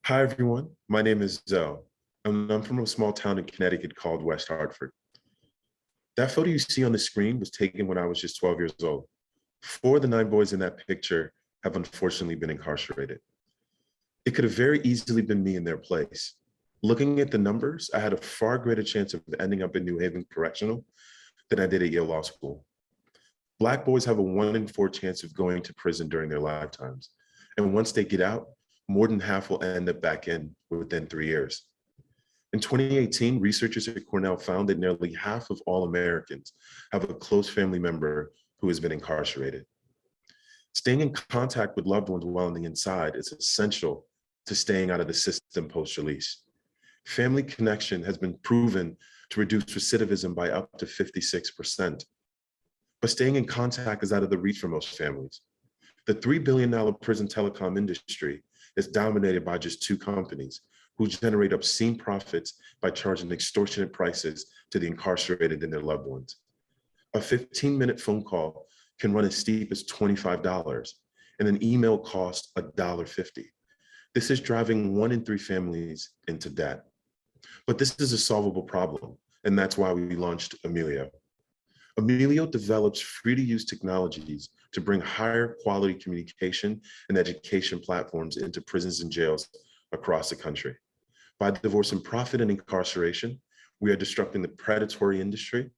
Hi, everyone. My name is Zoe, and I'm from a small town in Connecticut called West Hartford. That photo you see on the screen was taken when I was just 12 years old. Four of the nine boys in that picture have unfortunately been incarcerated. It could have very easily been me in their place. Looking at the numbers, I had a far greater chance of ending up in New Haven Correctional than I did at Yale Law School. Black boys have a 1 in 4 chance of going to prison during their lifetimes. And once they get out, more than half will end up back in within 3 years. In 2018, researchers at Cornell found that nearly half of all Americans have a close family member who has been incarcerated. Staying in contact with loved ones while on the inside is essential to staying out of the system post-release. Family connection has been proven to reduce recidivism by up to 56%. But staying in contact is out of the reach for most families. The $3 billion prison telecom industry is dominated by just two companies who generate obscene profits by charging extortionate prices to the incarcerated and their loved ones. A 15-minute phone call can run as steep as $25, and an email costs $1.50. This is driving 1 in 3 families into debt. But this is a solvable problem, and that's why we launched Ameelio. Ameelio develops free-to-use technologies to bring higher quality communication and education platforms into prisons and jails across the country. By divorcing profit and incarceration, we are disrupting the predatory industry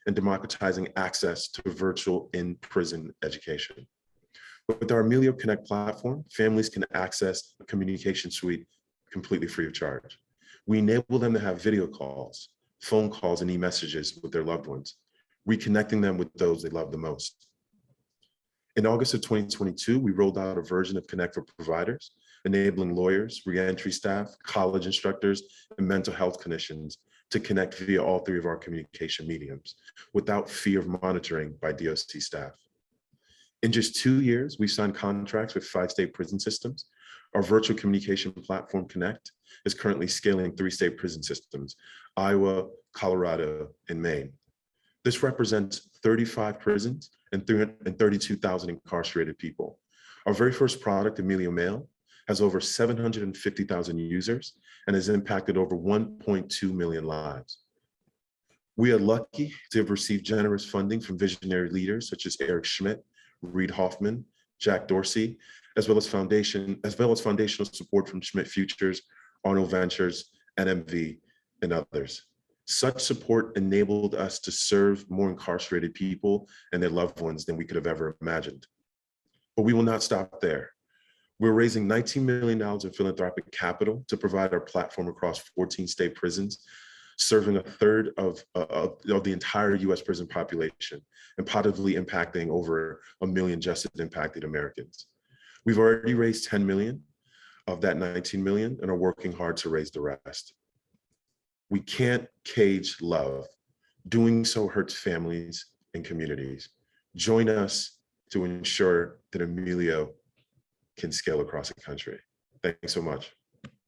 and democratizing access to virtual in-prison education. With our Ameelio Connect platform, families can access a communication suite completely free of charge. We enable them to have video calls, phone calls, and e-messages with their loved ones, reconnecting them with those they love the most. In August of 2022, we rolled out a version of Connect for providers, enabling lawyers, reentry staff, college instructors, and mental health clinicians to connect via all 3 of our communication mediums without fear of monitoring by DOC staff. In just 2 years, we've signed contracts with 5 state prison systems. Our virtual communication platform, Connect, is currently scaling 3 state prison systems: Iowa, Colorado, and Maine. This represents 35 prisons and 332,000 incarcerated people. Our very first product, Ameelio Mail, has over 750,000 users and has impacted over 1.2 million lives. We are lucky to have received generous funding from visionary leaders such as Eric Schmidt, Reid Hoffman, Jack Dorsey, as well as foundational support from Schmidt Futures, Arnold Ventures, NMV, and others. Such support enabled us to serve more incarcerated people and their loved ones than we could have ever imagined. But we will not stop there. We're raising $19 million in philanthropic capital to provide our platform across 14 state prisons, serving a third of the entire US prison population and positively impacting over 1 million justice impacted Americans. We've already raised 10 million of that 19 million and are working hard to raise the rest. We can't cage love. Doing so hurts families and communities. Join us to ensure that Ameelio can scale across the country. Thanks so much.